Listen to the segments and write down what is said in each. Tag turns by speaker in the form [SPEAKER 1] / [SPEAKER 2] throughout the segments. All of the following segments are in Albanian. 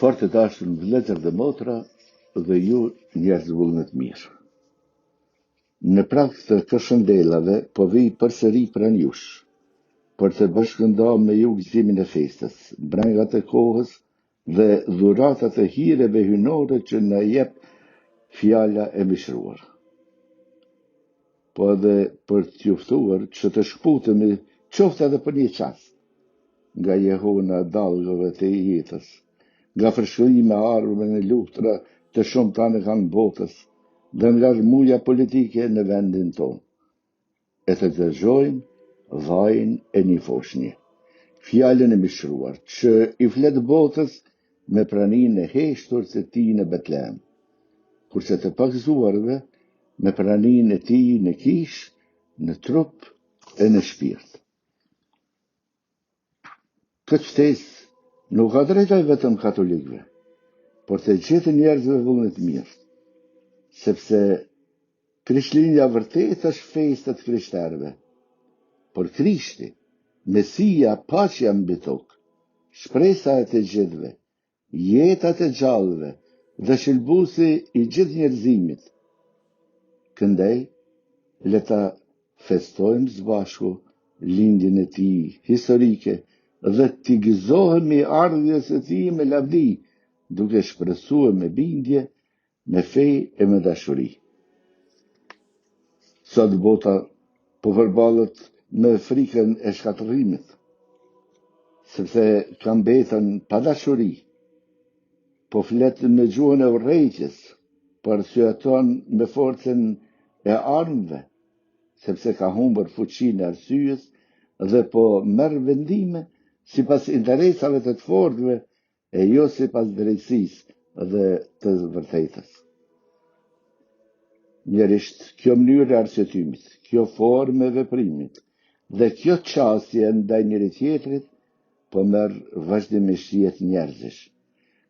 [SPEAKER 1] Fort të dashur vëllezër dhe motra dhe ju njerëz vullnet mirë. Në prag të Këshëndelave po vi përsëri pranë jush, për të bashkëndar me ju gëzimin e festës, brengat e kohës dhe dhuratat e hireve hynore që na jep fjala e mishruar. Po edhe për t'ju ftuar që të shkputemi qoftë edhe për një çast nga jehona dallgëve të jetës, nga frishërime ardhme në luftra të shumta në kanë botës dhe nga zhmuja politike në vendin tonë. E të dëgjojmë vajin e një foshnje, fjalën e mishruar që i flet botës me praninë e heshtur të tij në Betlehem, kurse të pakëzuarve me praninë e tij në kish, në trup e në shpirt. Këtë ftesë nuk ka drejtoj vetëm katolikëve, por të gjithë njerëzve vullnet mirë, sepse Krishtlindja vërtet është festë të krishterëve. Por Krishti, Mesia, paqja mbi tokë, shpresa e të gjithëve, jeta e gjallëve dhe shëlbuesi i gjithë njerëzimit. Këndej, le ta festojmë së bashku lindjen e tij historike dhe t'i gëzohemi ardhjes së tij me lavdi, duke shpresuar me bindje, me fe e me dashuri. Sot bota po përballet me frikën e shkatërrimit, sepse ka mbetën pa dashuri, po flet me gjuhën e urrejtjes, po arsyeton me forcën e armëve, sepse ka humbur fuqinë e arsyes dhe po merr vendime sipas interesave të fortëve e jo sipas drejtësisë dhe të vërtetës. Njërisht, kjo mënyrë e arsyetimit, kjo formë e veprimit dhe kjo qasje ndaj njëri tjetrit po merr vazhdimisht jetë njerëzish.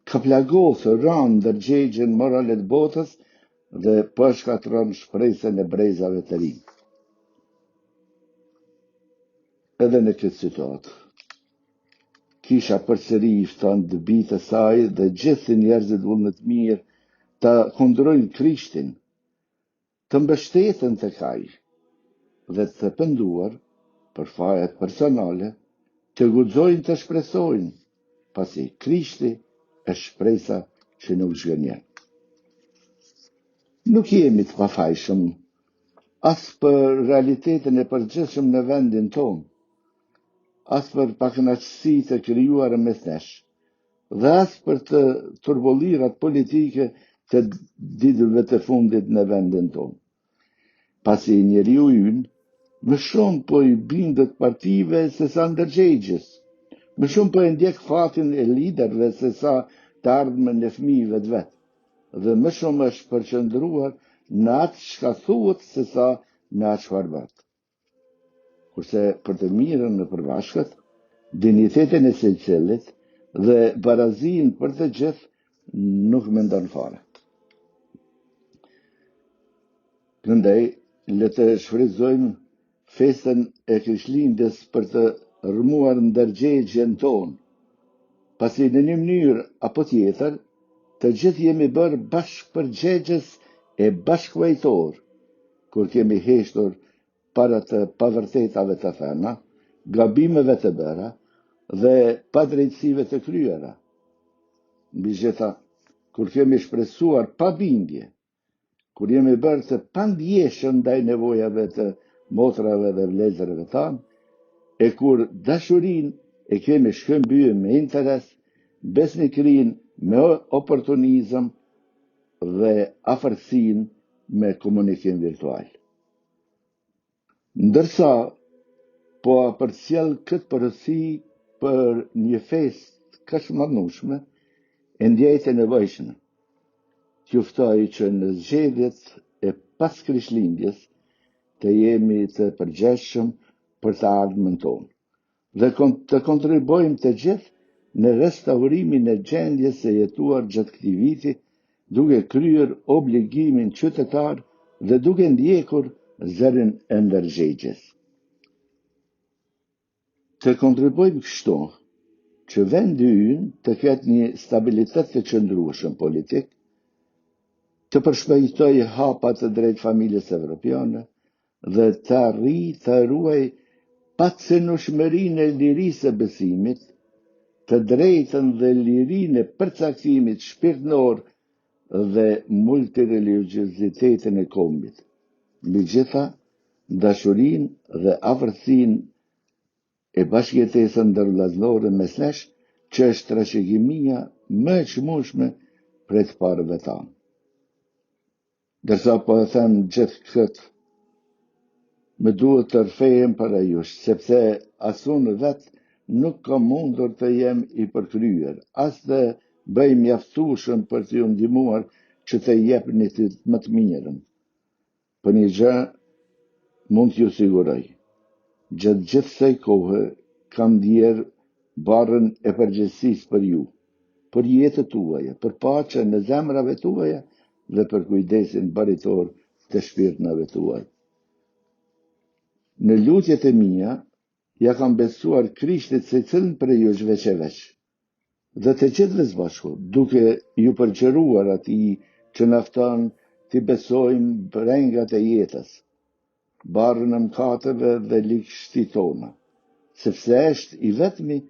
[SPEAKER 1] Ka plagosur rënd ndërgjegjen morale të botës dhe po shkatërron shpresën e brezave të rinj. Edhe në këtë situatë, kisha përsëri i fton dëbit e saj dhe gjithë njerëzit vullnet mirë ta kundërojnë Krishtin, të mbështeten tek ai dhe të penduar për fajet personale, të guxojnë të shpresojnë, pasi Krishti është shpresa që nuk zgënjen. Nuk jemi të pafajshëm as për realitetin e përgjithshëm në vendin tonë, as për pakënaqësitë e krijuara mes nesh, dhe as për të turbollirat politike të ditëve të fundit në vendin tonë. Pasi njeriu ynë më shumë po i bindet partive se sa ndërgjegjes, më shumë po e ndjek fatin e liderëve se sa të ardhmen e fëmijëve të vet, dhe më shumë është përqendruar në atë çka thuhet se sa në atë çfarë bëhet. Kurse për të mirën në përbashkët, dinjitetin e secillit dhe barazinë për të gjithë nuk mendon fare. Prandaj, le të shfrytëzojmë festën e Krishtlindjes për të rrëmuar ndërgjegjen tonë, pasi në një mënyrë apo tjetër, të gjithë jemi bërë bashkëpërgjegjës e bashkëvajtor, kur kemi heshtur para të pavërtetave të thëna, gabimeve të bëra dhe padrejtësive të kryera. Mbi gjitha, kur kemi shpresuar pa bindje, kur jemi bërë të pandjeshëm ndaj nevojave të motrave dhe vëllezërve tanë, e kur dashurin e kemi shkëmbyer me interes, besnikrin me oportunizëm dhe afërsin me komunikim virtual. Ndërsa, po përcjell këtë porosi për një festë kaq madhnueshme, e ndjej të nevojshme t'ju ftoj që në zgjedhjet e pas Krishtlindjes të jemi të përgjegjshëm për të ardhmen tonë dhe të kontribuojmë të gjithë në restaurimin e gjendjes së jetuar gjatë këtij viti, duke kryer obligimin qytetar dhe duke ndjekur zërin e ndërgjegjes. Të kontribuojmë kështu, që vendi ynë të ketë një stabilitet të qëndrueshëm politik, të përshpejtoj hapat të drejt familjes evropiane dhe të të ruaj patsenueshmërinë e lirisë së besimit, të drejtën dhe lirinë e përcaktimit shpirtëror dhe multireligiozitetin e kombit. Megjithatë, dashurinë dhe afërsinë e bashkëjetesën ndërvëllazërore mes nesh, që është trashëgimia më e çmueshme për të parëve tanë. Dërsa po e them gjithë këtë, më duhet të rfehem para jush, sepse as unë vetë nuk kam mundur të jem i përkryer, as të bëj mjaftueshëm për t'ju ndihmuar që të jepni më të mirën. Për një gjë mund t'ju siguroj. Gjatë gjithë kësaj kohe kam ndier barrën e përgjegjësisë për ju, për jetët tuaja, për paqen në zemrave tuaja dhe për kujdesin baritor të shpirtnave tuaj. Në lutjet e mia ja kam besuar Krishtit secilin prej jush veç e veç, dhe të gjithëve së bashku, duke ju përqëruar atij që na fton t'i besojmë brengat e jetës, barrën e mëkateve dhe ligështit tona, sepse është i vetmi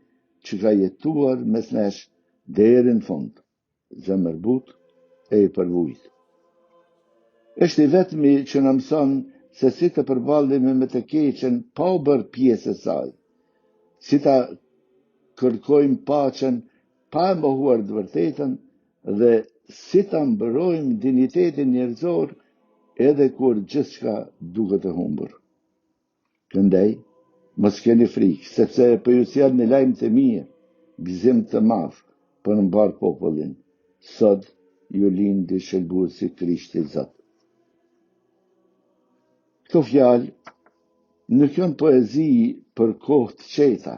[SPEAKER 1] që ka jetuar mes nesh deri në fund, zemërbut e i përvujt. Është i vetmi që na mëson se si të përballemi me të keqen pa u bërë pjesë e saj, si ta kërkojmë paqen pa e mohuar të vërtetën dhe si ta mbrojmë dinjitetin njerëzor edhe kur gjithçka duket e humbur. Prandaj, mos keni frikë, sepse po ju sjell një lajm të mirë, gëzim të madh për mbar popullin. Sot ju lindi shëlbuesi Krishti Zot. Këto fjalë nuk janë poezi për kohë të qeta,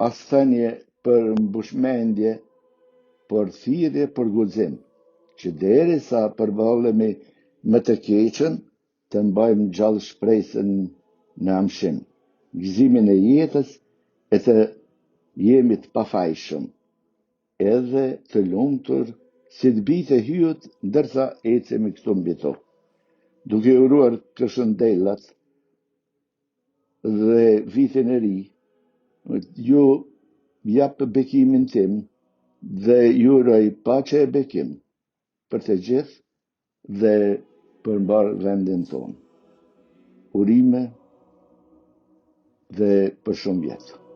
[SPEAKER 1] as thënie për mbushmendje, por thirrje për guxim, që derisa përballemi me të keqen, të mbajmë gjallë shpresën në amshim, gëzimin e jetës e të jemi të pafajshëm, edhe të lumtur si të bijtë e hyjut ndërsa ecemi këtu mbi tokë. Duke uruar Këshëndellat dhe vitin e ri, ju jap bekimin tim dhe ju uroj paqe e bekim për të gjithë dhe për mbar vendin tonë. Urime dhe për shumë vjetë.